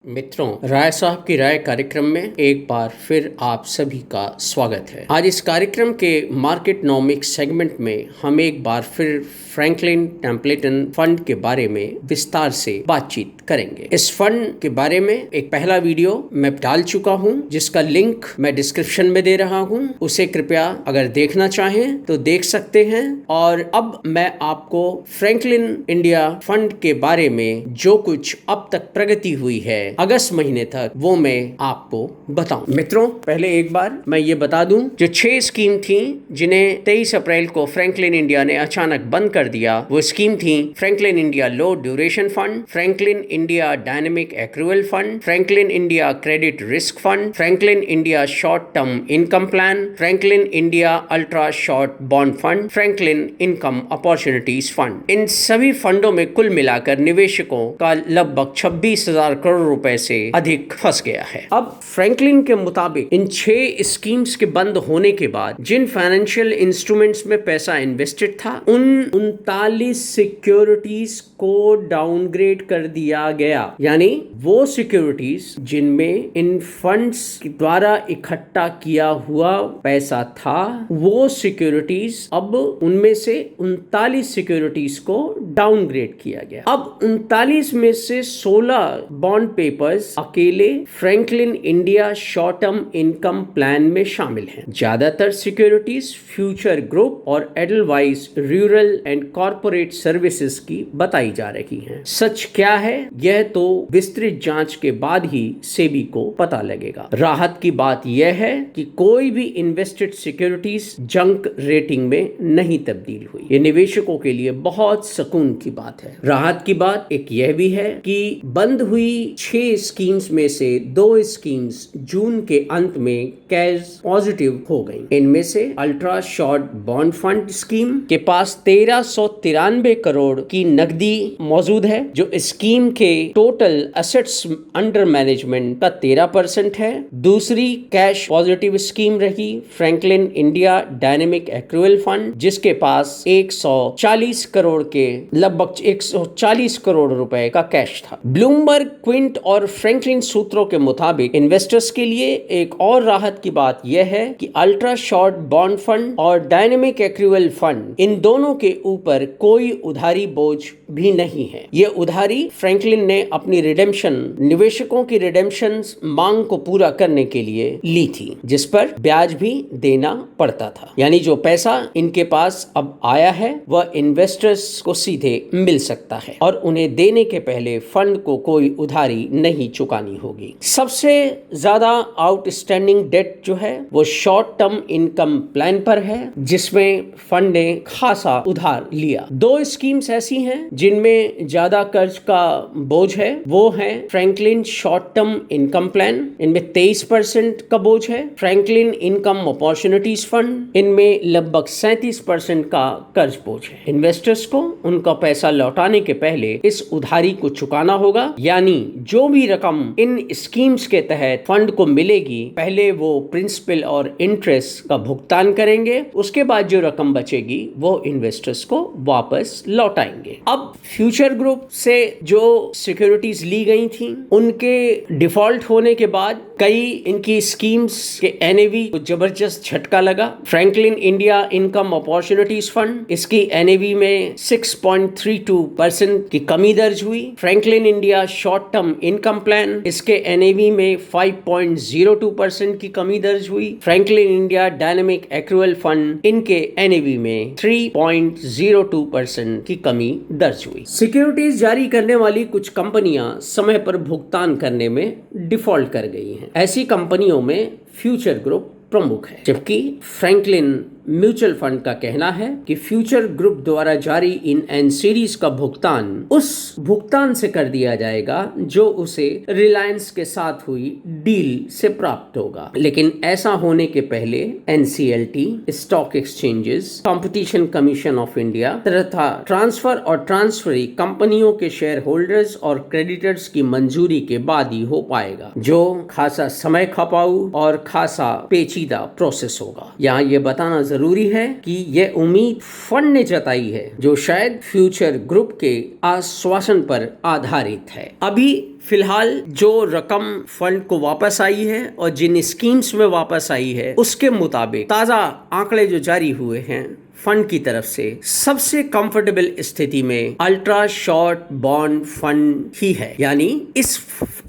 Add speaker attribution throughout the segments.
Speaker 1: मित्रों, राय साहब की राय कार्यक्रम में एक बार फिर आप सभी का स्वागत है। आज इस कार्यक्रम के मार्केटनॉमिक्स सेगमेंट में हम एक बार फिर फ्रैंकलिन टेम्पलेटन फंड के बारे में विस्तार से बातचीत करेंगे। इस फंड के बारे में एक पहला वीडियो मैं डाल चुका हूं, जिसका लिंक मैं डिस्क्रिप्शन में दे रहा हूं। उसे कृपया अगर देखना चाहें तो देख सकते हैं। और अब मैं आपको फ्रैंकलिन इंडिया फंड के बारे में जो कुछ अब तक प्रगति हुई है अगस्त महीने तक, वो मैं आपको बताऊं। मित्रों, पहले एक बार मैं ये बता दूं, जो 6 स्कीम थी जिन्हें 23 अप्रैल को फ्रैंकलिन इंडिया ने अचानक बंद कर दिया, वो स्कीम थी Franklin India low duration fund, Franklin India dynamic accrual fund, Franklin India credit risk fund, Franklin India short term income plan, Franklin India ultra short bond fund, Franklin income opportunities fund. इन सभी फंडों में कुल मिलाकर निवेशकों का लगभग 26,000 करोड़ रुपए से अधिक फंस गया है। अब फ्रैंकलिन के मुताबिक इन 6 स्कीम्स के बंद होने के बाद जिन फाइनेंशियल इंस्ट्रूमेंट्स में पैसा इन्वेस्टेड था, उन 39 सिक्योरिटीज को डाउनग्रेड कर दिया गया। यानी वो सिक्योरिटीज जिनमें इन फंड्स द्वारा इकट्ठा किया हुआ पैसा था, वो सिक्योरिटीज अब उनमें से 39 सिक्योरिटीज को डाउनग्रेड किया गया। अब 39 में से 16 बॉन्ड पेपर्स अकेले Franklin India short term income plan में शामिल हैं। ज्यादातर सिक्योरिटीज फ्यूचर ग्रुप और Edelweiss rural and corporate services की बताई जा रही हैं। सच क्या है, यह तो विस्तृत जांच के बाद ही सेबी को पता लगेगा। राहत की बात यह है कि कोई भी इन्वेस्टेड सिक्योरिटीज जंक रेटिंग में नहीं तब्दील हुई। ये निवेशकों के लिए बहुत सुकून की बात है। राहत की बात एक यह भी है कि बंद हुई 6 स्कीम्स में से 2 स्कीम्स जून के अंत में कैश पॉजिटिव हो गई। इनमें से ultra short bond fund scheme के पास 1393 करोड़ की नकदी मौजूद है, जो स्कीम के टोटल एसेट्स अंडर मैनेजमेंट का 13% है। दूसरी कैश पॉजिटिव स्कीम रही Franklin India dynamic accrual fund, जिसके पास 140 करोड़ के लगभग 140 करोड़ रुपए का कैश था। ब्लूमबर्ग, क्विंट और फ्रैंकलिन सूत्रों के मुताबिक इन्वेस्टर्स के लिए एक और राहत की बात यह है कि अल्ट्रा शॉर्ट बॉन्ड फंड और डायनेमिक एक्रूअल फंड, इन दोनों के ऊपर कोई उधारी बोझ भी नहीं है। ये उधारी फ्रैंकलिन ने अपनी रिडेम्पशन, निवेशकों की रिडेम्पशन मांग को पूरा करने के लिए ली थी, जिस पर ब्याज भी देना पड़ता था। यानी जो पैसा इनके पास अब आया है वह इन्वेस्टर्स को सीधे मिल सकता है और उन्हें देने के पहले फंड को कोई उधारी नहीं चुकानी होगी। सबसे ज्यादा आउटस्टैंडिंग डेट जो है वो शॉर्ट टर्म इनकम प्लान पर है, जिसमें फंड ने खासा उधार लिया। 2 स्कीम्स ऐसी हैं जिनमें ज्यादा कर्ज का बोझ है, वो है Franklin short term income plan, इनमें 23% का बोझ है। फ्रैंकलिन इनकम अपॉर्चुनिटीज फंड, इनमें लगभग 37% का कर्ज बोझ है। इन्वेस्टर्स को उनका पैसा लौटाने के पहले इस उधारी को चुकाना होगा। यानी जो भी रकम इन स्कीम्स के तहत फंड को मिलेगी, पहले वो प्रिंसिपल और इंटरेस्ट का भुगतान करेंगे, उसके बाद जो रकम बचेगी वो इन्वेस्टर्स को वापस लौटाएंगे। अब फ्यूचर ग्रुप से जो सिक्योरिटीज ली गई थी, उनके डिफॉल्ट होने के बाद कई इनकी स्कीम्स के एनएवी को जबरदस्त झटका लगा। Franklin India income opportunities fund, इसकी एनएवी में 6.32% की कमी दर्ज हुई। Franklin India short term income plan, इसके एनएवी में 5.02% की कमी दर्ज हुई। Franklin India dynamic accrual fund, इनके एनएवी में 3.02% की कमी दर्ज हुई। सिक्योरिटीज जारी करने वाली कुछ कंपनियां समय पर भुगतान करने में डिफॉल्ट कर गई हैं। ऐसी कंपनियों में फ्यूचर ग्रुप प्रमुख है, जबकि फ्रैंकलिन म्यूचुअल फंड का कहना है कि फ्यूचर ग्रुप द्वारा जारी इन एनसीडीज का भुगतान उस भुगतान से कर दिया जाएगा जो उसे रिलायंस के साथ हुई डील से प्राप्त होगा। लेकिन ऐसा होने के पहले NCLT, stock exchanges, competition commission of India तथा ट्रांसफर और ट्रांसफरी कंपनियों के शेयर होल्डर्स और क्रेडिटर्स की मंजूरी के बाद ही हो पाएगा, जो खासा समय खपाऊ और खासा पेचीदा प्रोसेस होगा। यहाँ ये बताना जरूरी है कि यह उम्मीद फंड ने जताई है जो शायद फ्यूचर ग्रुप के आश्वासन पर आधारित है। अभी फिलहाल जो रकम फंड को वापस आई है और जिन स्कीम्स में वापस आई है उसके मुताबिक ताजा आंकड़े जो जारी हुए हैं फंड की तरफ से, सबसे कंफर्टेबल स्थिति में अल्ट्रा शॉर्ट बॉन्ड फंड ही है। यानी इस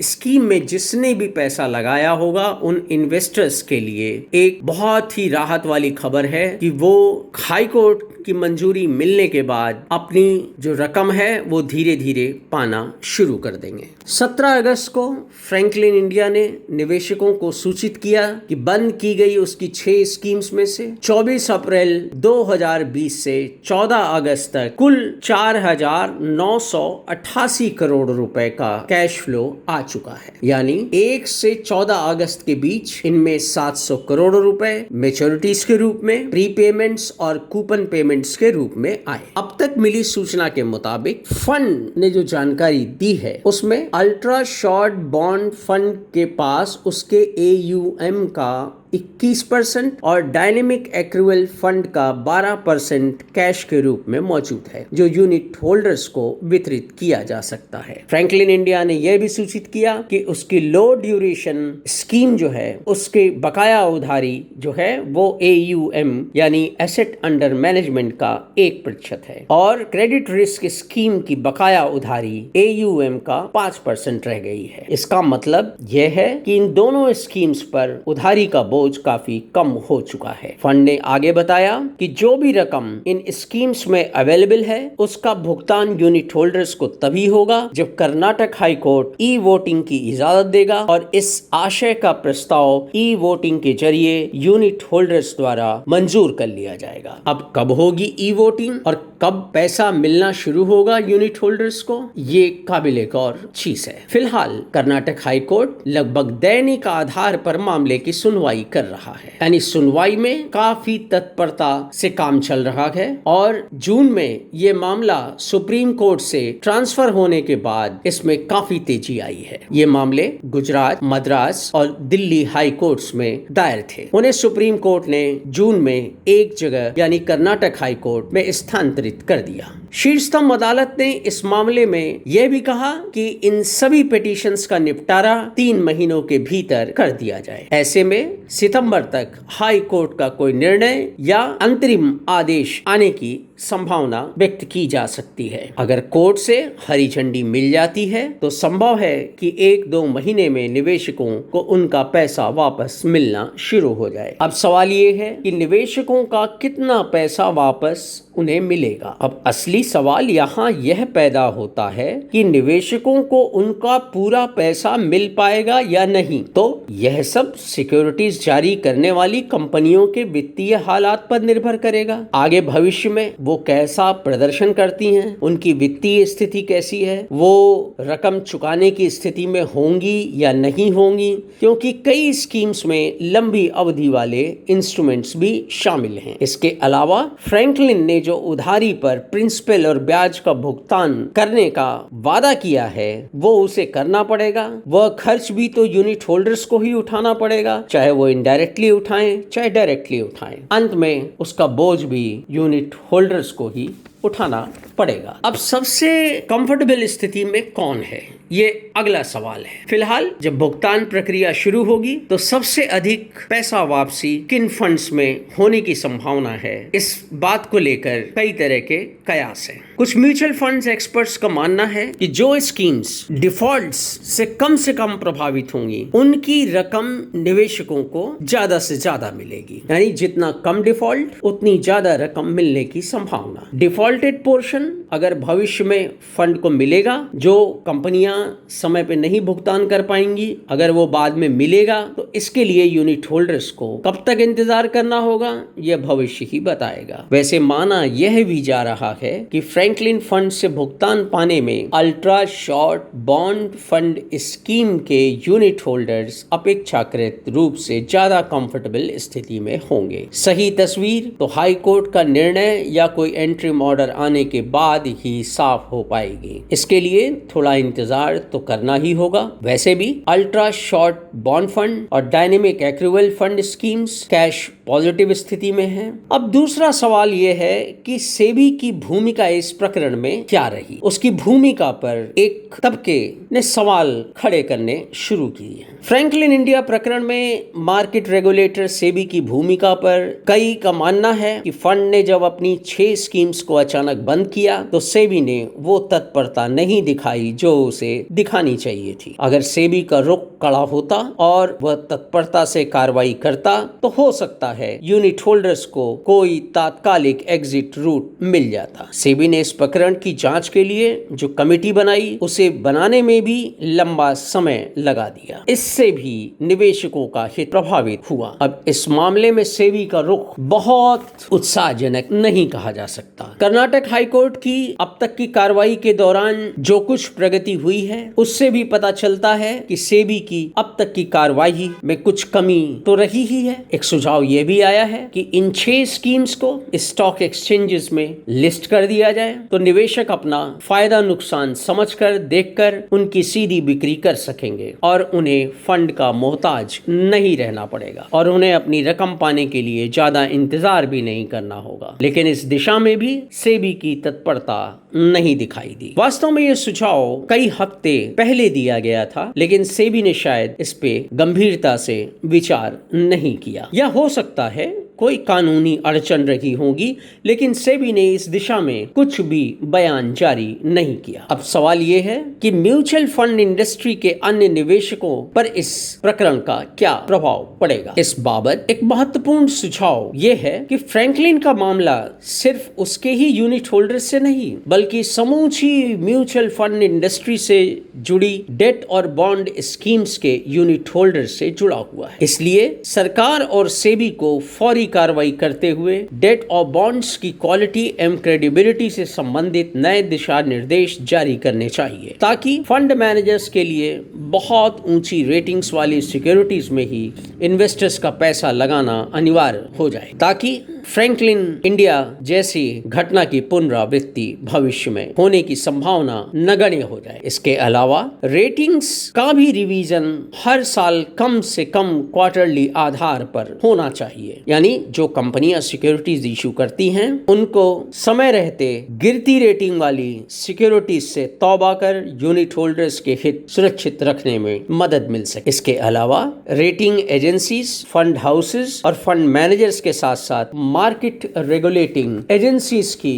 Speaker 1: स्कीम में जिसने भी पैसा लगाया होगा उन इन्वेस्टर्स के लिए एक बहुत ही राहत वाली खबर है कि वो हाई कोर्ट की मंजूरी मिलने के बाद अपनी जो रकम है वो धीरे धीरे पाना शुरू कर देंगे। 17 अगस्त को फ्रैंकलिन इंडिया ने निवेशकों को सूचित किया कि बंद की गई उसकी 6 स्कीम्स में से 24 अप्रैल 2020 से 14 अगस्त तक कुल 4,988 करोड़ रुपए का कैश फ्लो आ चुका है। यानी 1 से 14 अगस्त के बीच इनमें 700 करोड़ रुपए मैच्योरिटीज के रूप में, प्रीपेमेंट्स और कूपन पेमेंट्स के रूप में आए। अब तक मिली सूचना के मुताबिक फंड ने जो जानकारी दी है उसमें अल्ट्रा शॉर्ट बॉन्ड फंड के पास उसके AUM का 21% और डायनेमिक एक्रूअल फंड का 12% कैश के रूप में मौजूद है जो यूनिट होल्डर्स को वितरित किया जा सकता है। फ्रैंकलिन इंडिया ने यह भी सूचित किया कि उसकी लो ड्यूरेशन स्कीम जो है उसके बकाया उधारी जो है वो AUM यानी एसेट अंडर मैनेजमेंट का 1% है और क्रेडिट रिस्क स्कीम की बकाया उधारी AUM का 5% रह गई है। इसका मतलब यह है कि इन दोनों स्कीम्स पर उधारी का बोझ काफी कम हो चुका है। फंड ने आगे बताया कि जो भी रकम इन स्कीम्स में अवेलेबल है उसका भुगतान यूनिट होल्डर्स को तभी होगा जब Karnataka high court e voting की इजाजत देगा और इस आशय का प्रस्ताव ई वोटिंग के जरिए यूनिट होल्डर्स द्वारा मंजूर कर लिया जाएगा। अब कब होगी ई वोटिंग और कब पैसा मिलना शुरू होगा यूनिट होल्डर्स को, ये काबिले गौर चीज है। फिलहाल कर्नाटक हाई कोर्ट लगभग दैनिक आधार पर मामले की सुनवाई कर रहा है। यानी सुनवाई में काफी तत्परता से काम चल रहा है और जून में ये मामला सुप्रीम कोर्ट से ट्रांसफर होने के बाद इसमें काफी तेजी आई है। ये मामले गुजरात, मद्रास और दिल्ली हाई कोर्ट्स में दायर थे। उन्हें सुप्रीम कोर्ट ने जून में एक जगह यानी कर्नाटक हाई कोर्ट में स्थानांतरित कर दिया। शीर्षतम अदालत ने इस मामले में यह भी कहा कि इन सभी पिटीशंस का निपटारा 3 महीनों के भीतर कर दिया जाए। ऐसे में सितंबर तक हाई कोर्ट का कोई निर्णय या अंतरिम आदेश आने की संभावना व्यक्त की जा सकती है। अगर कोर्ट से हरी झंडी मिल जाती है तो संभव है कि 1-2 महीने में निवेशकों को उनका पैसा वापस मिलना शुरू हो जाए। अब सवाल ये है कि निवेशकों का कितना पैसा वापस उन्हें मिलेगा। अब असली सवाल यहाँ यह पैदा होता है कि निवेशकों को उनका पूरा पैसा मिल पाएगा या नहीं। तो यह सब सिक्योरिटीज जारी करने वाली कंपनियों के वित्तीय हालात पर निर्भर करेगा। आगे भविष्य में वो कैसा प्रदर्शन करती हैं, उनकी वित्तीय स्थिति कैसी है, वो रकम चुकाने की स्थिति में होंगी या नहीं होंगी, क्योंकि कई स्कीम्स में लंबी अवधि वाले इंस्ट्रूमेंट्स भी शामिल हैं। इसके अलावा फ्रैंकलिन ने जो उधारी पर प्रिंसिपल और ब्याज का भुगतान करने का वादा किया है वो उसे करना पड़ेगा। वह खर्च भी तो यूनिट होल्डर्स को ही उठाना पड़ेगा, चाहे वो इनडायरेक्टली उठाएं चाहे डायरेक्टली उठाएं। अंत में उसका बोझ भी यूनिट होल्डर्स को ही उठाना पड़ेगा। अब सबसे कंफर्टेबल स्थिति में कौन है, ये अगला सवाल है। फिलहाल जब भुगतान प्रक्रिया शुरू होगी तो सबसे अधिक पैसा वापसी किन फंड्स में होने की संभावना है, इस बात को लेकर कई तरह के कयास हैं। कुछ म्यूचुअल फंड्स एक्सपर्ट्स का मानना है कि जो स्कीम्स डिफॉल्ट्स से कम प्रभावित होंगी उनकी रकम निवेशकों को ज्यादा से ज्यादा मिलेगी। यानी जितना कम डिफॉल्ट उतनी ज्यादा रकम मिलने की संभावना। डिफॉल्टेड पोर्शन अगर भविष्य में फंड को मिलेगा, जो कंपनियां समय पे नहीं भुगतान कर पाएंगी अगर वो बाद में मिलेगा तो इसके लिए यूनिट होल्डर्स को कब तक इंतजार करना होगा यह भविष्य ही बताएगा। वैसे माना यह भी जा रहा है कि फ्रैंकलिन फंड से भुगतान पाने में ultra short bond fund scheme के यूनिट होल्डर्स अपेक्षाकृत रूप से ज्यादा कंफर्टेबल स्थिति में होंगे। सही तस्वीर तो हाई कोर्ट का निर्णय या कोई एंट्री ऑर्डर आने के बाद बाद ही साफ हो पाएगी। इसके लिए थोड़ा इंतजार तो करना ही होगा। वैसे भी अल्ट्रा शॉर्ट बॉन्ड फंड और dynamic accrual fund schemes cash positive स्थिति में हैं। अब दूसरा सवाल यह है कि सेबी की भूमिका इस प्रकरण में क्या रही। उसकी भूमिका पर एक तबके ने सवाल खड़े करने शुरू किए हैं। फ्रैंकलिन इंडिया प्रकरण में मार्केट रेगुलेटर सेबी की भूमिका पर कई का मानना है कि फंड ने जब अपनी 6 स्कीम्स को अचानक बंद किया तो सेबी ने वो तत्परता नहीं दिखाई जो उसे दिखानी चाहिए थी। अगर सेबी का रुख कड़ा होता और वह तत्परता से कार्रवाई करता तो हो सकता है यूनिट होल्डर्स को कोई तात्कालिक एग्जिट रूट मिल जाता। सेबी ने इस प्रकरण की जांच के लिए जो कमेटी बनाई उसे बनाने में भी लंबा समय लगा दिया। इससे भी निवेशकों का हित प्रभावित हुआ। अब इस मामले में सेबी का रुख बहुत उत्साहजनक नहीं कहा जा सकता। कर्नाटक हाईकोर्ट की अब तक की कार्रवाई के दौरान जो कुछ प्रगति हुई है उससे भी पता चलता है कि सेबी की अब तक की कार्रवाई में कुछ कमी तो रही ही है। एक सुझाव यह भी आया है कि इन 6 स्कीम्स को स्टॉक एक्सचेंजेस में लिस्ट कर दिया जाए तो निवेशक अपना फायदा नुकसान समझकर देखकर उनकी सीधी बिक्री कर सकेंगे और उन्हें फंड का मोहताज नहीं रहना पड़ेगा और उन्हें अपनी रकम पाने के लिए ज्यादा इंतजार भी नहीं करना होगा। लेकिन इस दिशा में भी सेबी की तत्परता नहीं दिखाई दी। वास्तव में यह सुझाव कई हफ्ते पहले दिया गया था लेकिन सेबी ने शायद इस पे गंभीरता से विचार नहीं किया या हो सकता है कोई कानूनी अड़चन रही होगी लेकिन सेबी ने इस दिशा में कुछ भी बयान जारी नहीं किया। अब सवाल यह है कि म्यूचुअल फंड इंडस्ट्री के अन्य निवेशकों पर इस प्रकरण का क्या प्रभाव पड़ेगा। इस बाबत एक महत्वपूर्ण सुझाव यह है कि फ्रैंकलिन का मामला सिर्फ उसके ही यूनिट होल्डर से नहीं बल्कि समूची म्यूचुअल फंड इंडस्ट्री से जुड़ी डेट और बॉन्ड स्कीम्स के यूनिट होल्डर से जुड़ा हुआ है। इसलिए सरकार और सेबी को फौरी कार्रवाई करते हुए डेट और बॉन्ड्स की क्वालिटी एवं क्रेडिबिलिटी से संबंधित नए दिशा निर्देश जारी करने चाहिए ताकि फंड मैनेजर्स के लिए बहुत ऊंची रेटिंग्स वाली सिक्योरिटीज में ही इन्वेस्टर्स का पैसा लगाना अनिवार्य हो जाए ताकि फ्रैंकलिन इंडिया जैसी घटना की पुनरावृत्ति भविष्य में होने की संभावना नगण्य हो जाए। इसके अलावा रेटिंग्स का भी रिवीजन हर साल कम से कम क्वार्टरली आधार पर होना चाहिए। यानी जो कंपनियां सिक्योरिटीज इशू करती हैं उनको समय रहते गिरती रेटिंग वाली सिक्योरिटीज से तौबा कर यूनिट होल्डर्स के हित सुरक्षित रखने में मदद मिल सके। इसके अलावा रेटिंग एजेंसीज, फंड हाउसेस और फंड मैनेजर्स के साथ साथ मार्केट रेगुलेटिंग एजेंसीज की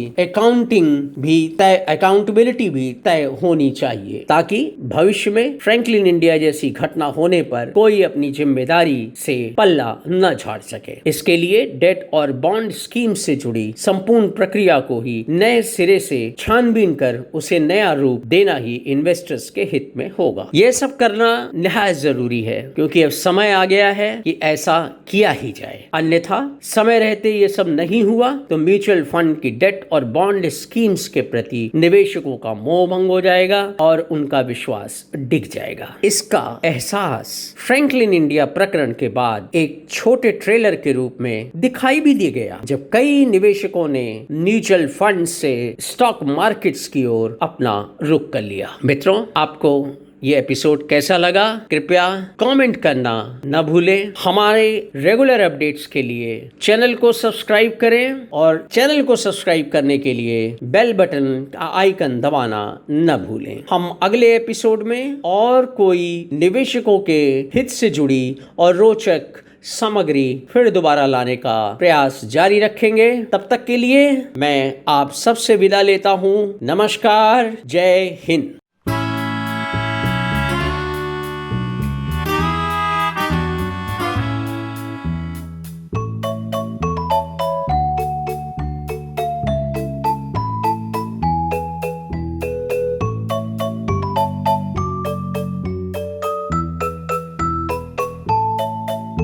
Speaker 1: अकाउंटेबिलिटी भी तय होनी चाहिए ताकि भविष्य में फ्रैंकलिन इंडिया जैसी घटना होने पर कोई अपनी जिम्मेदारी से पल्ला न झाड़ सके। इसके लिए डेट और बॉन्ड स्कीम से जुड़ी संपूर्ण प्रक्रिया को ही नए सिरे से छानबीन कर उसे नया रूप देना ही इन्वेस्टर्स के हित में होगा। यह सब करना निहायत जरूरी है क्योंकि अब समय आ गया है कि ऐसा किया ही जाए। अन्यथा समय रहते ये सब नहीं हुआ तो म्यूचुअल फंड की डेट और बॉन्ड स्कीम्स के प्रति निवेशकों का मोह भंग हो जाएगा और उनका विश्वास डिग जाएगा। इसका एहसास फ्रैंकलिन इंडिया प्रकरण के बाद एक छोटे ट्रेलर के रूप में दिखाई भी दिया गया जब कई निवेशकों ने म्यूचुअल फंड से स्टॉक मार्केट्स की ओर अपना रुख कर लिया। मित्रों, आपको ये एपिसोड कैसा लगा कृपया कमेंट करना न भूलें। हमारे रेगुलर अपडेट्स के लिए चैनल को सब्सक्राइब करें और चैनल को सब्सक्राइब करने के लिए बेल बटन का आइकन दबाना न भूलें। हम अगले एपिसोड में और कोई निवेशकों के हित से जुड़ी और रोचक सामग्री फिर दोबारा लाने का प्रयास जारी रखेंगे। तब तक के लिए मैं आप सबसे विदा लेता हूँ। नमस्कार, जय हिंद।